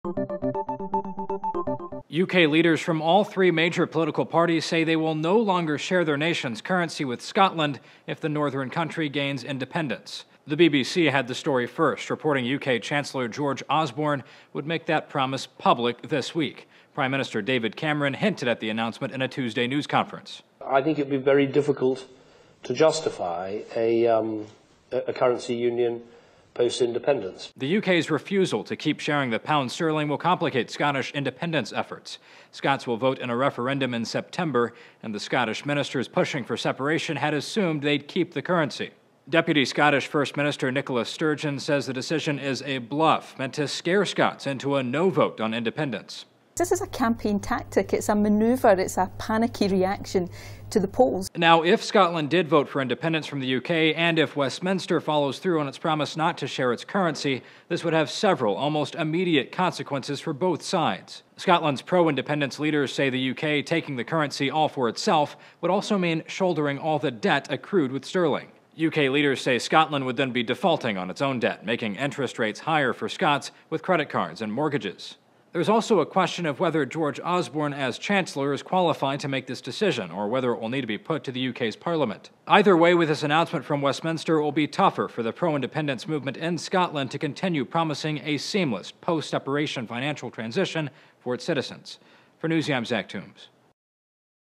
UK leaders from all three major political parties say they will no longer share their nation's currency with Scotland if the northern country gains independence. The BBC had the story first, reporting UK Chancellor George Osborne would make that promise public this week. Prime Minister David Cameron hinted at the announcement in a Tuesday news conference. I think it would be very difficult to justify a currency union post-independence. The UK's refusal to keep sharing the pound sterling will complicate Scottish independence efforts. Scots will vote in a referendum in September, and the Scottish ministers pushing for separation had assumed they'd keep the currency. Deputy Scottish First Minister Nicola Sturgeon says the decision is a bluff meant to scare Scots into a no vote on independence. This is a campaign tactic, it's a manoeuvre, it's a panicky reaction to the polls. Now, if Scotland did vote for independence from the UK, and if Westminster follows through on its promise not to share its currency, this would have several, almost immediate consequences for both sides. Scotland's pro-independence leaders say the UK taking the currency all for itself would also mean shouldering all the debt accrued with sterling. UK leaders say Scotland would then be defaulting on its own debt, making interest rates higher for Scots with credit cards and mortgages. There's also a question of whether George Osborne as Chancellor is qualified to make this decision, or whether it will need to be put to the UK's Parliament. Either way, with this announcement from Westminster, it will be tougher for the pro-independence movement in Scotland to continue promising a seamless post-separation financial transition for its citizens. For Newsy, I'm Zach Toombs.